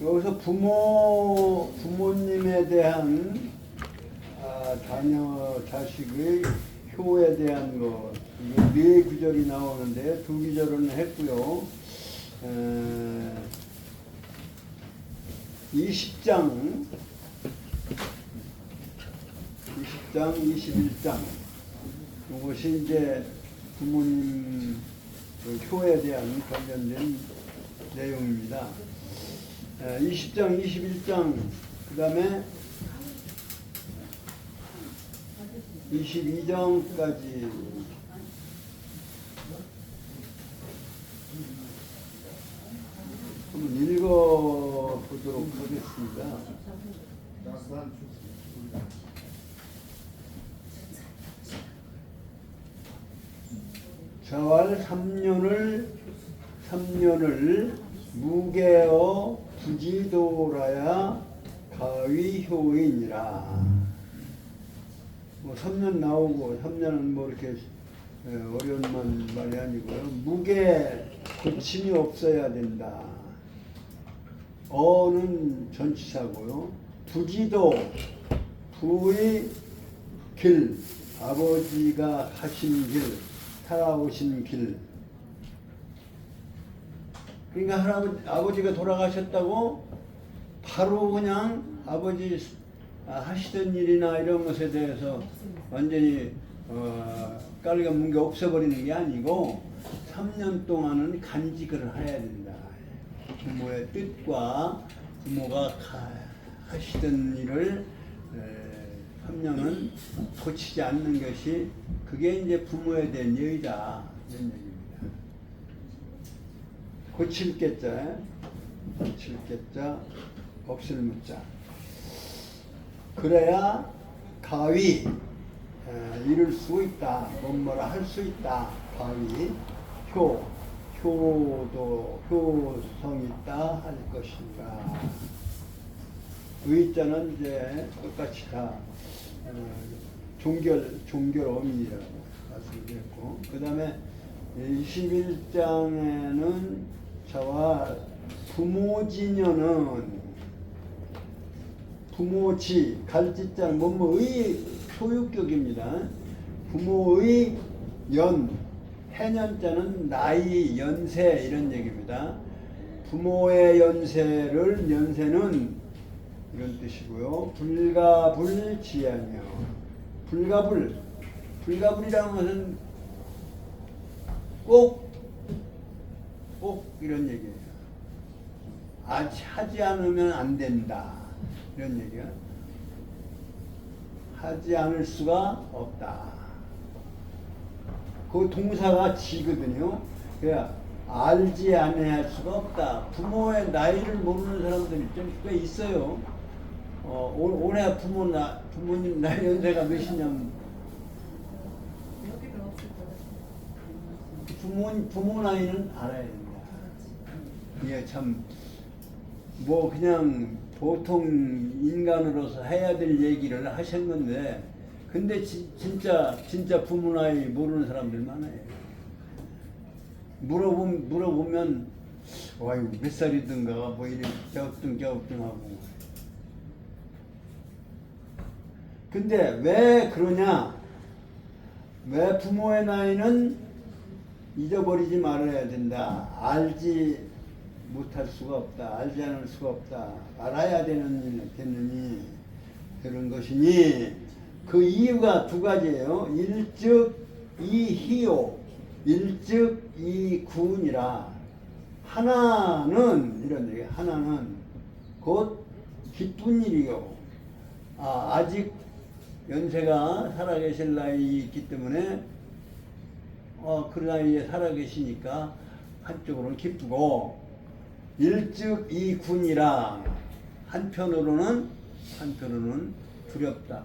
여기서 부모님에 대한 자녀, 자식의 효에 대한 것, 이게 네 구절이 나오는데 두 구절은 했고요. 20장, 21장 이것이 이제 부모님 효에 대한 관련된 내용입니다. 20장, 21장 그 다음에 22장까지 한번 읽어보도록 하겠습니다. 자활 3년을 무게어 부지도라야 가위효이니라. 뭐 3년 나오고 3년은 뭐 이렇게 어려운 말이 아니고요. 무게 고침이 없어야 된다. 어는 전치사고요. 부지도 부의 길, 아버지가 하신 길, 살아오신 길. 그러니까 아버지가 돌아가셨다고 바로 그냥 아버지 하시던 일이나 이런 것에 대해서 완전히 깔리가 뭉개 없애버리는 게 아니고 3년 동안은 간직을 해야 된다. 부모의 뜻과 부모가 하시던 일을 3년은 고치지 않는 것이 그게 이제 부모에 대한 예의다. 이런 얘기입니다. 고칠 게자, 없을 무자. 그래야 가위 이룰 수 있다. 뭐뭐라 할 수 있다. 가위 효도 효성 있다 할 것인가. 의자는 이제 똑같이 다 종결어민이라고 말씀드렸고, 그 다음에 21장에는 자와 부모지녀는 부모지, 갈지장, 뭐뭐의 소유격입니다. 부모의 해년자는 나이, 연세 이런 얘기입니다. 부모의 연세는 이런 뜻이고요. 불가불지하며, 불가불이라는 것은 꼭 이런 얘기예요. 하지 않으면 안 된다. 이런 얘기야. 하지 않을 수가 없다. 그 동사가 지거든요. 그러니까 알지 않아야 할 수가 없다. 부모의 나이를 모르는 사람들이 좀 꽤 있어요. 올해 부모님 나이 연세가 몇이냐면 부모 나이는 알아야 된다. 이게 참 뭐 그냥 보통 인간으로서 해야 될 얘기를 하신 건데, 근데 진짜 부모 나이 모르는 사람들 많아요. 물어보면 와유 몇 살이든가 뭐 이렇게 갸우뚱하고. 근데 왜 그러냐? 왜 부모의 나이는 잊어버리지 말아야 된다. 알지 못할 수가 없다. 알지 않을 수가 없다. 알아야 되느니 그런 것이니, 그 이유가 두 가지예요. 일즉 이희요, 일즉 이구니라. 하나는 이런 얘기. 하나는 곧 기쁜 일이요. 아직 연세가 살아계실 나이이기 때문에 그 나이에 살아계시니까 한쪽으로는 기쁘고, 일즉 이군이라 한편으로는 두렵다.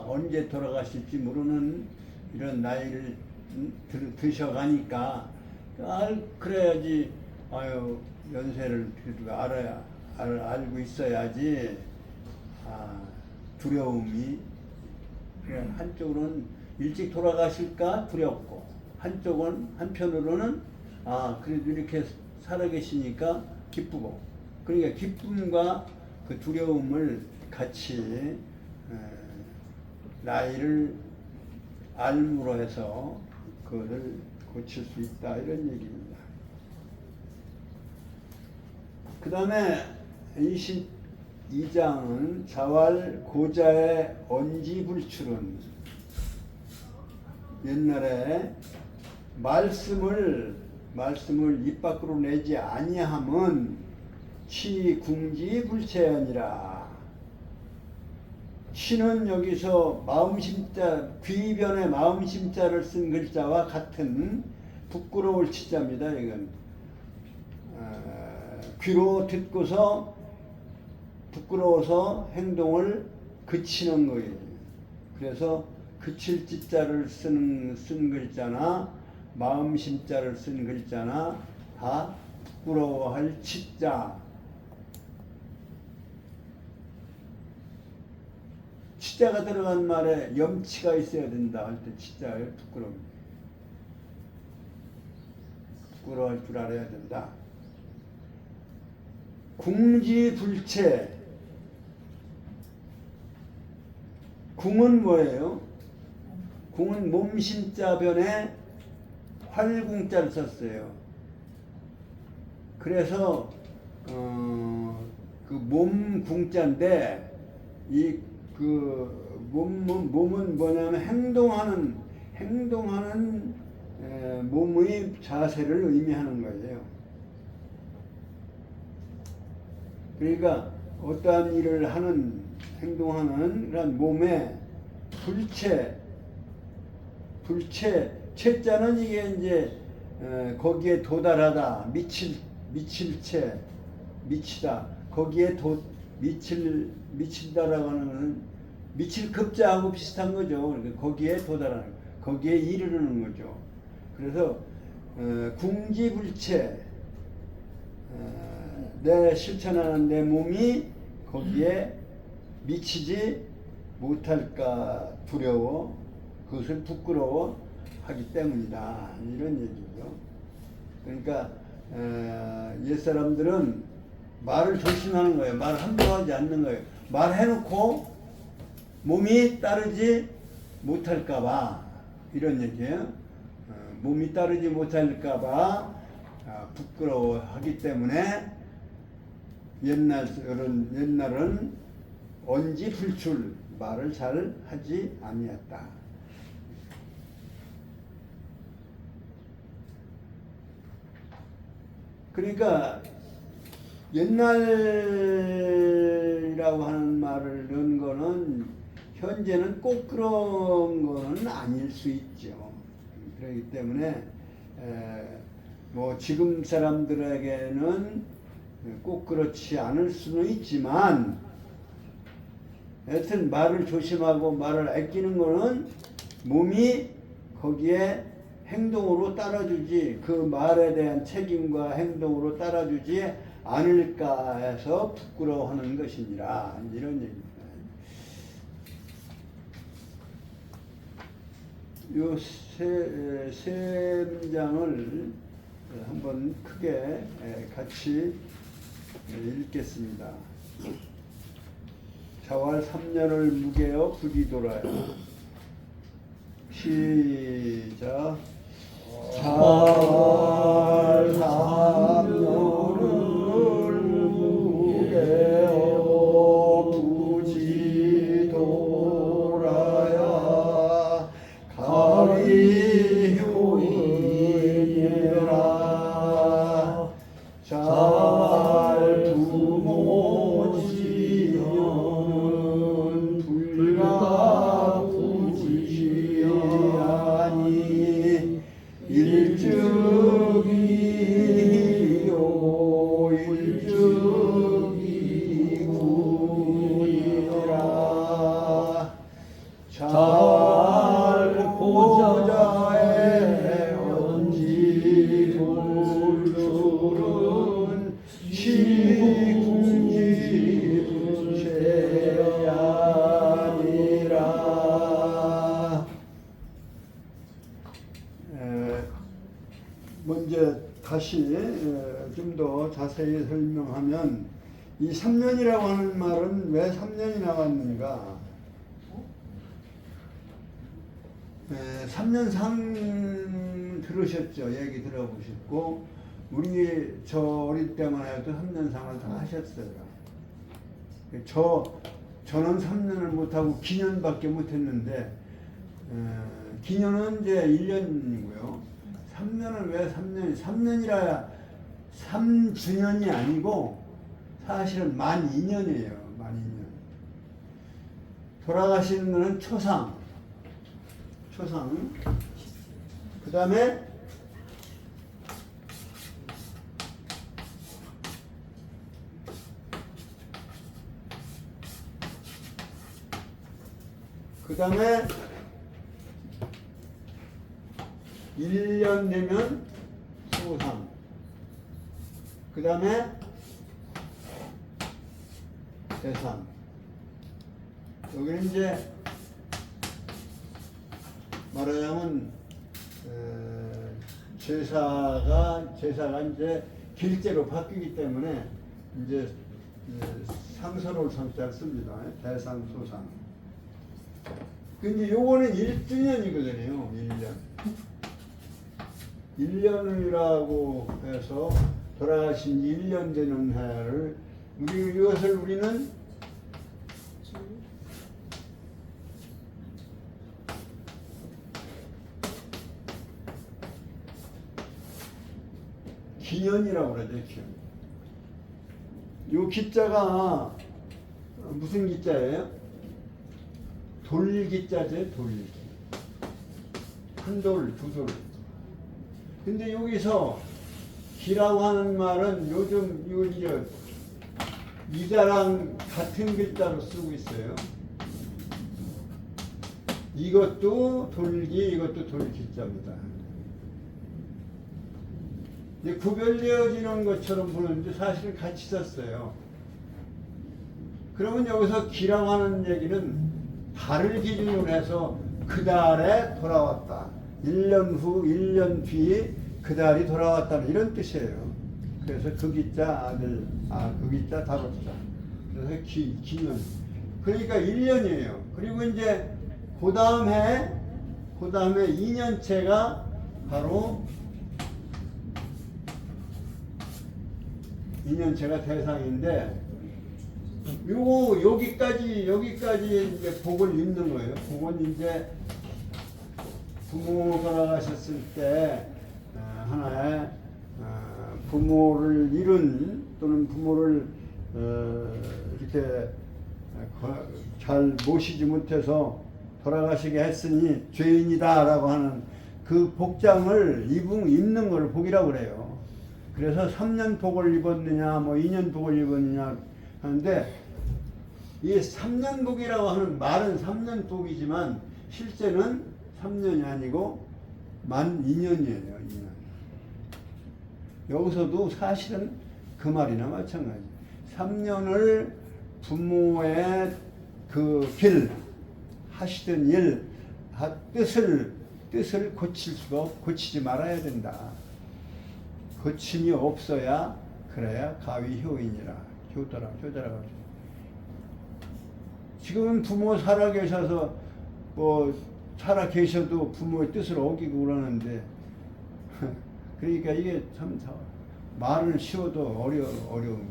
언제 돌아가실지 모르는 이런 나이를 드셔가니까 그래야지. 연세를 알고 있어야지. 두려움이 한쪽으로는 일찍 돌아가실까 두렵고, 한편으로는 그래도 이렇게 살아계시니까 기쁘고. 그러니까 기쁨과 그 두려움을 같이 나이를 알므로 해서 그것을 고칠 수 있다 이런 얘기입니다. 그 다음에 22장은 자활 고자의 언지불출은 옛날에 말씀을 입 밖으로 내지 아니함은 치궁지불체하니라. 치는 여기서 마음심자 귀변의 마음심자를 쓴 글자와 같은 부끄러울 치자입니다. 이건 귀로 듣고서 부끄러워서 행동을 그치는 거예요. 그래서 그칠 지자를 쓴 글자나 마음심자를 쓴 글자나 다 부끄러워할 치자. 치자가 들어간 말에 염치가 있어야 된다 할 때 치자의 부끄러워할 줄 알아야 된다. 궁지불체. 궁은 뭐예요? 궁은 몸심자변에 활궁자를 썼어요. 그래서 그 몸궁자인데 이 그 몸은 뭐냐면 행동하는 몸의 자세를 의미하는 거예요. 그러니까 어떠한 일을 하는 행동하는 그런 몸의 불체 체자는 이게 이제 거기에 도달하다 미치다 거기에 미친다라고 하는 것은 미칠 급자하고 비슷한 거죠. 그러니까 거기에 도달하는 거기에 이르르는 거죠. 그래서 궁지불체 내 실천하는 내 몸이 거기에 미치지 못할까 두려워 그것을 부끄러워 하기 때문이다 이런 얘기죠. 그러니까 옛사람들은 말을 조심하는 거예요. 말 함부로 하지 않는 거예요. 말해놓고 몸이 따르지 못할까봐 이런 얘기예요. 몸이 따르지 못할까봐 부끄러워하기 때문에 옛날은 언지불출 말을 잘 하지 아니했다. 그러니까 옛날이라고 하는 말을 넣은 거는 현재는 꼭 그런 거는 아닐 수 있죠. 그렇기 때문에 뭐 지금 사람들에게는 꼭 그렇지 않을 수는 있지만 하여튼 말을 조심하고 말을 아끼는 거는 몸이 거기에 행동으로 따라주지 그 말에 대한 책임과 행동으로 따라주지 않을까 해서 부끄러워하는 것이니라 이런 얘기입니다. 요 세 문장을 한번 크게 같이 읽겠습니다. 자활 3년을 무게여 불이 돌아요. 시작. 자활 3년을 무게여 불이 돌아야 가리효이니라. 자활 부모지여는 불가 부지하니 일적이요 일적이구니라. 자활 고자의 언지불출은 치궁지불체아니라. 먼저 다시 좀 더 자세히 설명하면 이 3년이라고 하는 말은 왜 3년이 나왔는가? 3년상 들으셨죠? 얘기 들어보셨고, 저 어릴 때만 해도 3년상을 다 하셨어요. 저는 3년을 못하고 기년밖에 못했는데, 기년은 이제 1년이고요. 3년을 왜 3년? 3년이라 3주년이 아니고 사실은 만 2년이에요. 만 2년. 돌아가시는 거는 초상. 그 다음에 그 다음에 1년 되면 소상. 그 다음에 대상. 여기는 이제 말하자면 제사가 이제 길제로 바뀌기 때문에 이제 상서로울 상자를 씁니다. 대상, 소상. 근데 요거는 1주년이거든요. 1년. 1년이라고 해서 돌아가신 1년 되는 해를 이것을 우리는 기년이라고 그러죠. 기년. 요 기자가 무슨 기자예요? 돌기자죠. 돌기. 한 돌, 두 돌. 근데 여기서 기라고 하는 말은 요즘 이거 이자랑 같은 글자로 쓰고 있어요. 이것도 돌기, 이것도 돌기자입니다. 이제 구별되어지는 것처럼 보는데 사실은 같이 썼어요. 그러면 여기서 기라고 하는 얘기는 달을 기준으로 해서 그 달에 돌아왔다. 1년 후, 1년 뒤에 그 달이 돌아왔다는 이런 뜻이에요. 그래서 그 기자 아들, 그 기자 다뤘다. 그래서 기년. 그러니까 1년이에요. 그리고 이제 그 다음에 2년째가 바로 2년째가 대상인데, 여기까지 이제 복을 입는 거예요. 복은 이제 부모 돌아가셨을 때 하나의 부모를 잃은 또는 부모를 이렇게 잘 모시지 못해서 돌아가시게 했으니 죄인이다라고 하는 그 복장을 입는 걸 복이라고 그래요. 그래서 3년 복을 입었느냐, 2년 복을 입었느냐 하는데, 이 3년 복이라고 하는 말은 3년 복이지만 실제는 3년이 아니고 만 2년이에요. 2년. 여기서도 사실은 그 말이나 마찬가지. 3년을 부모의 그 길, 하시던 일, 뜻을 고치지 말아야 된다. 고침이 없어야 그래야 가위 효인이라 효자라고. 지금은 부모 살아 계셔서 살아 계셔도 부모의 뜻을 어기고 그러는데 그러니까 이게 참 말을 쉬워도 어려운.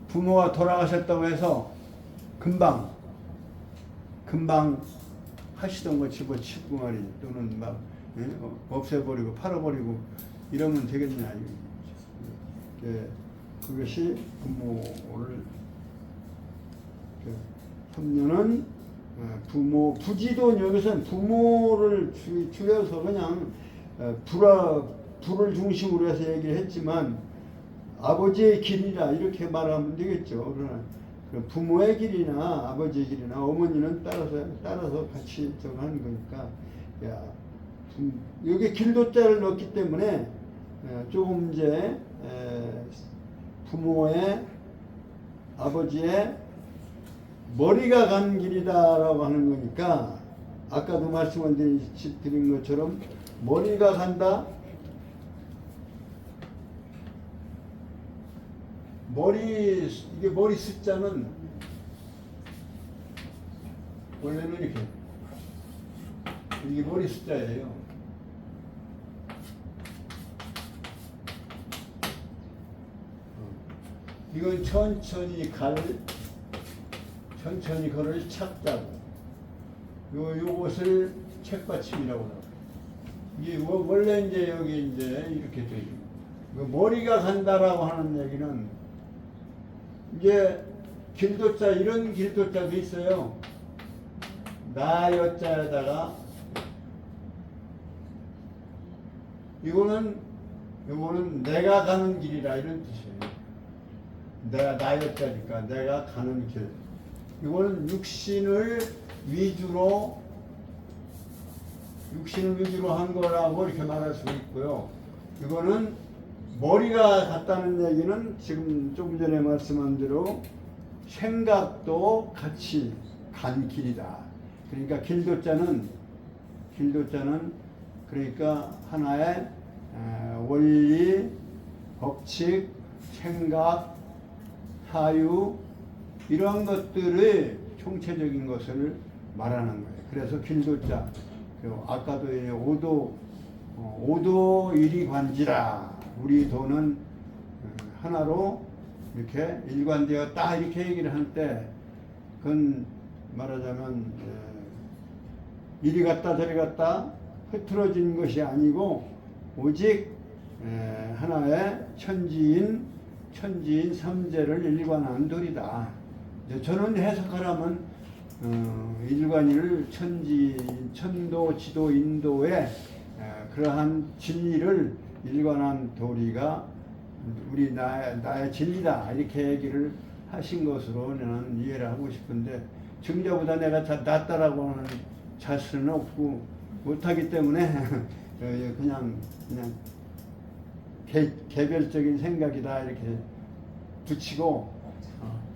부모가 돌아가셨다고 해서 금방 하시던 거 집어치고 말이지, 또는 막 없애버리고 팔아버리고 이러면 되겠냐. 그것이 부모를 3년은 부지돈, 여기서는 부모를 줄여서 그냥 불을 중심으로 해서 얘기를 했지만 아버지의 길이라 이렇게 말하면 되겠죠. 그러나 부모의 길이나 아버지의 길이나 어머니는 따라서 같이 저거 하는 거니까, 여기 길도자를 넣기 때문에 조금 이제 부모의 아버지의 머리가 간 길이다라고 하는 거니까, 아까도 말씀을 드린 것처럼 머리가 간다, 이게 머리 숫자는 원래는 이렇게 이게 머리 숫자예요. 이건 천천히 걸을 착자고, 요것을 책받침이라고 하고, 이게 원래 이제 여기 이제 이렇게 돼 있고, 머리가 간다라고 하는 얘기는 이제 길도자, 이런 길도자도 있어요. 나여자에다가 요거는 내가 가는 길이라 이런 뜻이에요. 내가 나여자니까 내가 가는 길. 이거는 육신을 위주로 한 거라고 이렇게 말할 수 있고요. 이거는 머리가 같다는 얘기는 지금 조금 전에 말씀한 대로 생각도 같이 간 길이다. 그러니까 길도자는 그러니까 하나의 원리, 법칙, 생각, 사유 이러한 것들의 총체적인 것을 말하는 거예요. 그래서 길도자, 그리고 아까도 오도 일이관지라, 우리 도는 하나로 이렇게 일관되었다 이렇게 얘기를 할 때, 그건 말하자면 이리 갔다 저리 갔다 흐트러진 것이 아니고 오직 하나의 천지인 삼재를 일관한 도리다. 저는 해석하라면 일관이를 천도, 지도, 인도의 그러한 진리를 일관한 도리가 우리 나의 진리다 이렇게 얘기를 하신 것으로 저는 이해를 하고 싶은데, 증자보다 내가 낫다라고 하는 자신은 없고 못하기 때문에 그냥 개별적인 생각이다 이렇게 붙이고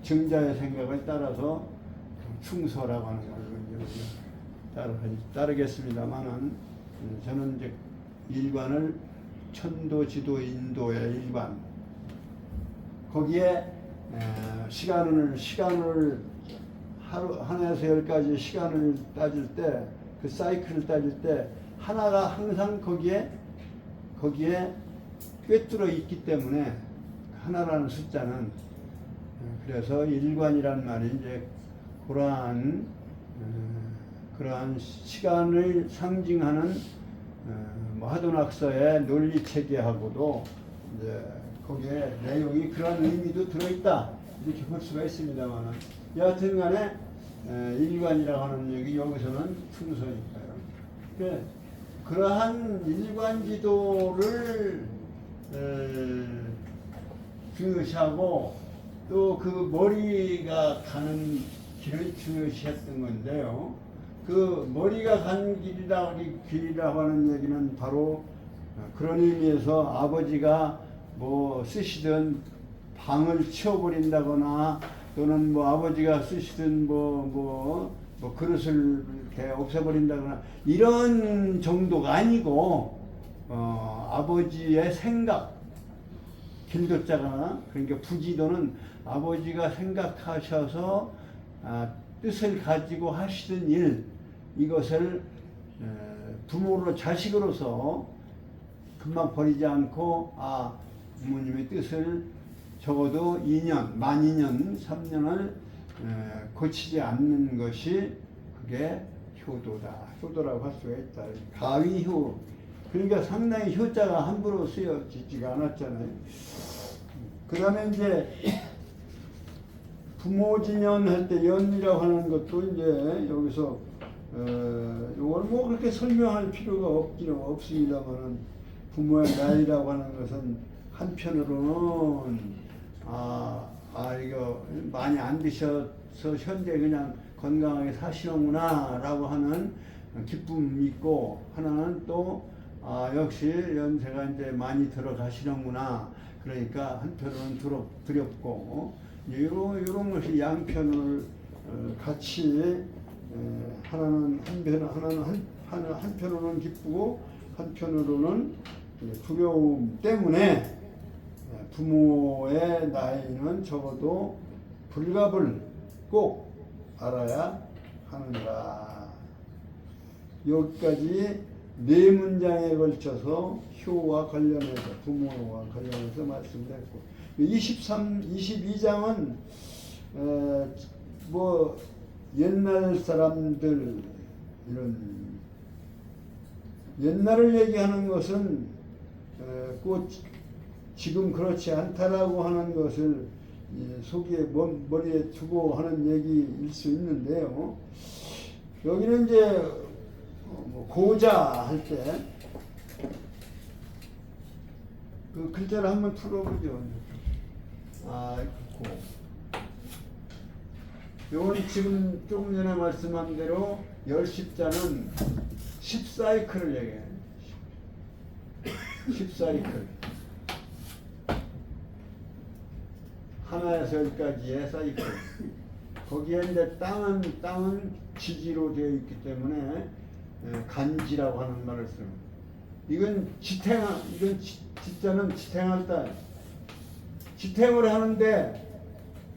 증자의 생각을 따라서 충서라고 하는 걸 따르겠습니다만은, 저는 이제 일관을 천도, 지도, 인도의 일관, 거기에 시간을 하나에서 열까지 시간을 따질 때, 그 사이클을 따질 때 하나가 항상 거기에 꿰뚫어 있기 때문에 하나라는 숫자는, 그래서 일관이란 말이 이제 그러한 시간을 상징하는 하도낙서의 논리 체계하고도 이제 거기에 내용이 그런 의미도 들어있다 이렇게 볼 수가 있습니다만은, 여하튼간에 일관이라고 하는 얘기 여기서는 충서니까요. 그러한 일관지도를 중요시하고 또 그 머리가 가는 길을 중요시했던 건데요. 그 머리가 간 길이라고 하는 얘기는 바로 그런 의미에서 아버지가 뭐 쓰시던 방을 치워버린다거나, 또는 뭐 아버지가 쓰시던 뭐 그릇을 이렇게 없애버린다거나 이런 정도가 아니고, 아버지의 생각, 길도자가, 그러니까 부지도는 아버지가 생각하셔서 뜻을 가지고 하시던 일, 이것을 부모로 자식으로서 금방 버리지 않고 부모님의 뜻을 적어도 2년, 만 2년, 3년을 고치지 않는 것이 그게 효도라고 할 수가 있다. 가위효. 그러니까 상당히 효자가 함부로 쓰여지지가 않았잖아요. 그 다음에 이제 부모진연 할 때 연이라고 하는 것도 이제 여기서 이걸 뭐 그렇게 설명할 필요가 없습니다만은, 부모의 나이라고 하는 것은 한편으로는 이거 많이 안 드셔서 현재 그냥 건강하게 사시는구나 라고 하는 기쁨이 있고, 하나는 또 역시 연세가 이제 많이 들어가시는구나, 그러니까 한편으로는 두렵고, 이런 것이 양편을 같이, 하나는 한편으로는 기쁘고 한편으로는 두려움 때문에 부모의 나이는 적어도 불갑을 꼭 알아야 하는가. 여기까지 네 문장에 걸쳐서 효와 관련해서 부모와 관련해서 말씀드렸고 22장은 뭐 옛날 사람들 이런 옛날을 얘기하는 것은 꼭 지금 그렇지 않다라고 하는 것을 속에 머리에 두고 하는 얘기일 수 있는데요. 여기는 이제 고자 할 때 그 글자를 한번 풀어보죠. 고. 요건 지금 조금 전에 말씀한 대로 열십자는 10사이클을 얘기해요. 10사이클. 하나에서 열까지의 사이클. 거기에 이제 땅은 지지로 되어 있기 때문에 간지라고 하는 말을 쓰는. 이건 지자는 지탱할 때 지탱을 하는데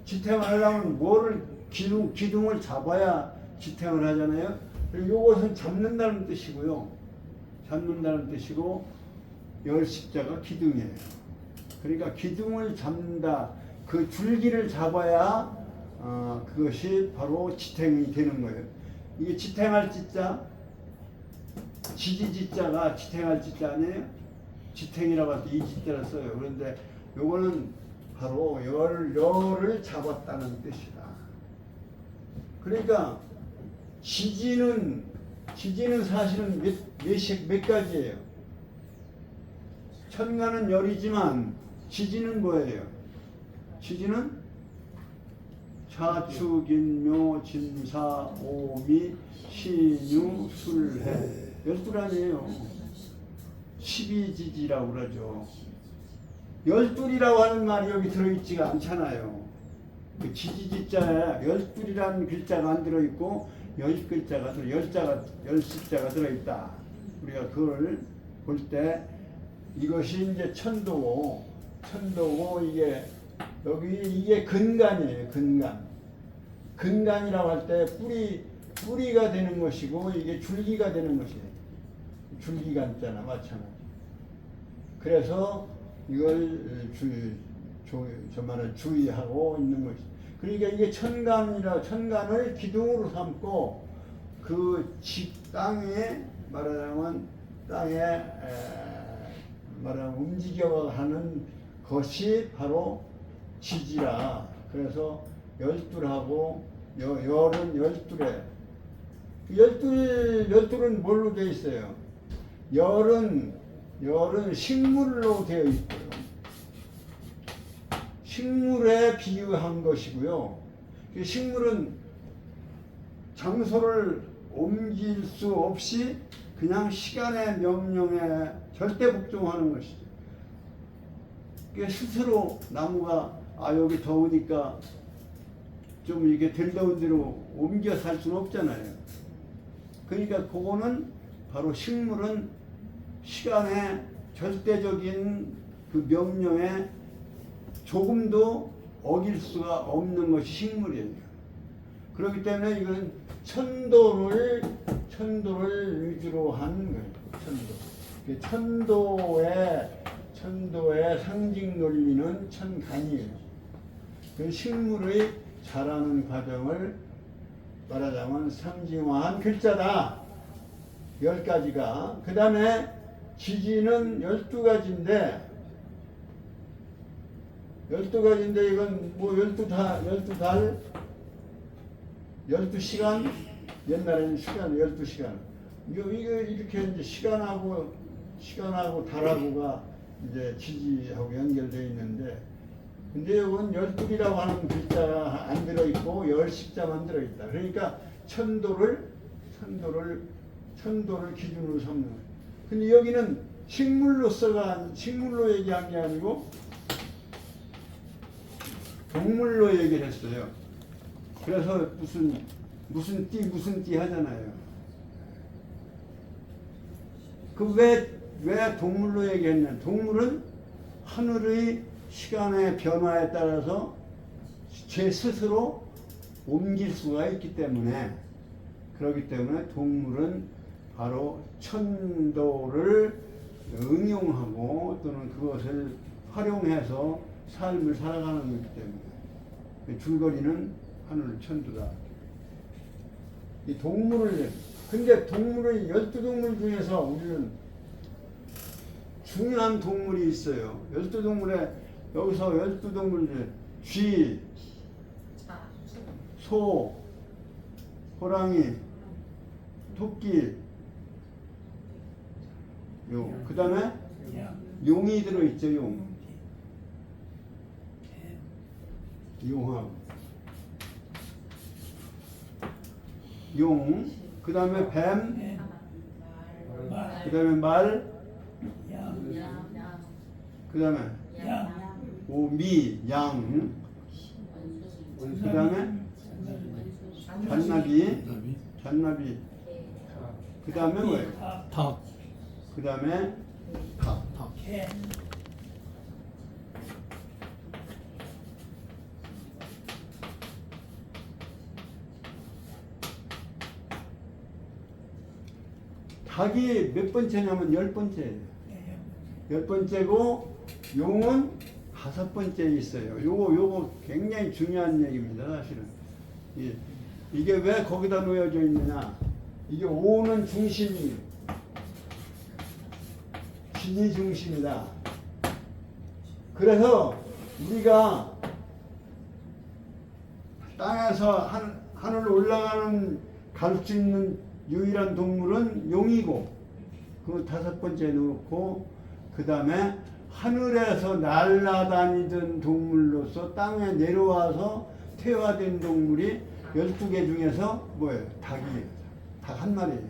지탱하려면 뭐를 기둥을 잡아야 지탱을 하잖아요. 그리고 이것은 잡는다는 뜻이고요. 잡는다는 뜻이고 열십자가 기둥이에요. 그러니까 기둥을 잡는다. 그 줄기를 잡아야 그것이 바로 지탱이 되는 거예요. 이게 지탱할 지자, 지지지자가 지탱할 지자 아니에요? 지탱이라고 할 때 이 지자를 써요. 그런데 요거는 바로 열을 잡았다는 뜻이다. 그러니까 지지는 사실은 몇 가지예요. 천간은 열이지만 지지는 뭐예요? 지지는 자축인묘 진사 오미 신유 술해 12아니에요. 12지지라고 그러죠. 12이라고 하는 말이 여기 들어있지가 않잖아요. 그 지지지자에 12이라는 글자가 안 들어있고 열십자가 들어있다. 우리가 그걸 볼 때 이것이 이제 천도고 이게 근간이에요. 근간이라고 할 때 뿌리가 되는 것이고 이게 줄기가 되는 것이에요. 줄기간자나 마찬가지. 그래서 이걸 주의하고 있는 것이. 그러니까 이게 천간을 기둥으로 삼고 그 땅에 말하자면 움직여가는 것이 바로 지지라. 그래서 열둘하고 열은 열둘에 열둘은 뭘로 되어 있어요? 열은 식물로 되어 있고요. 식물에 비유한 것이고요. 식물은 장소를 옮길 수 없이 그냥 시간의 명령에 절대 복종하는 것이죠. 스스로 나무가 여기 더우니까 좀 이게 덜 더운 데로 옮겨 살 수는 없잖아요. 그러니까 그거는 바로 식물은 시간의 절대적인 그 명령에 조금도 어길 수가 없는 것이 식물이에요. 그렇기 때문에 이건 천도를 위주로 한 거예요. 천도의 상징 논리는 천간이에요. 그 식물의 자라는 과정을 말하자면 상징화한 글자다. 10가지가. 그 다음에 지지는 12가지인데 이건 뭐 12달, 12시간, 옛날에는 시간, 12시간. 이거 이렇게 이제 시간하고 달하고가 이제 지지하고 연결되어 있는데, 근데 이건 12이라고 하는 글자가 안 들어있고 열십자만 들어있다. 그러니까 천도를 기준으로 삼는 거예요. 근데 여기는 식물로 얘기한 게 아니고 동물로 얘기를 했어요. 그래서 무슨 띠 하잖아요. 그 왜 동물로 얘기했냐? 동물은 하늘의 시간의 변화에 따라서 제 스스로 옮길 수가 있기 때문에, 그렇기 때문에 동물은 바로 천도를 응용하고 또는 그것을 활용해서 삶을 살아가는 거기 때문에 줄거리는 하늘 천도다. 이 동물을, 근데 동물의 12동물 중에서 우리는 중요한 동물이 있어요. 12동물에, 여기서 12동물 중에 쥐, 소, 호랑이, 토끼, 그 다음에 용이 들어있죠. 용하고 용, 그 다음에 뱀, 그 다음에 말, 그 다음에 오미, 양, 그 다음에 잔나비, 그 다음에 뭐예요? 닭. 그 다음에 닭. 닭이 몇 번째냐면 10번째예요. 10번째고 용은 5번째에 있어요. 요거 굉장히 중요한 얘기입니다. 사실은 이게 왜 거기다 놓여져 있느냐, 이게 오는 중심이 진이 중심이다. 그래서 우리가 땅에서 하늘 올라가는 갈 수 있는 유일한 동물은 용이고, 그 5번째 놓고, 그 다음에 하늘에서 날아다니던 동물로서 땅에 내려와서 퇴화된 동물이 12개 중에서 뭐예요? 닭이에요. 닭 한 마리예요.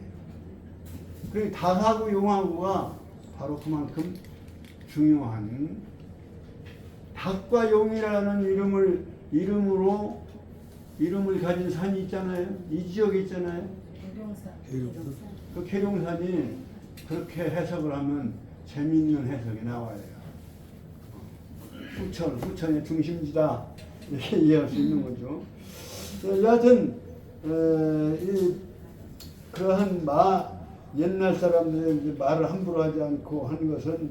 그러니까 닭하고 용하고가 바로 그만큼 중요한, 닭과 용이라는 이름을 가진 산이 있잖아요. 이 지역에 있잖아요. 그 계룡산이 그렇게 해석을 하면 재미있는 해석이 나와요. 후천의 중심지다, 이렇게 이해할 수 있는 거죠. 여하튼 그러한 옛날 사람들이 말을 함부로 하지 않고 하는 것은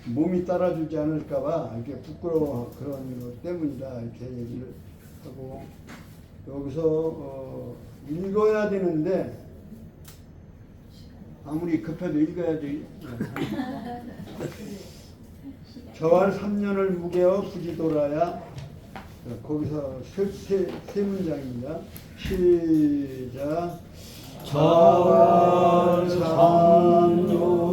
몸이 따라주지 않을까봐 이렇게 부끄러워 그런 것 때문이다, 이렇게 얘기를 하고, 여기서 읽어야 되는데 아무리 급해도 읽어야지. 저할 3년을 무게어 부지돌아야, 거기서 세 문장입니다. 시작. 저할 3년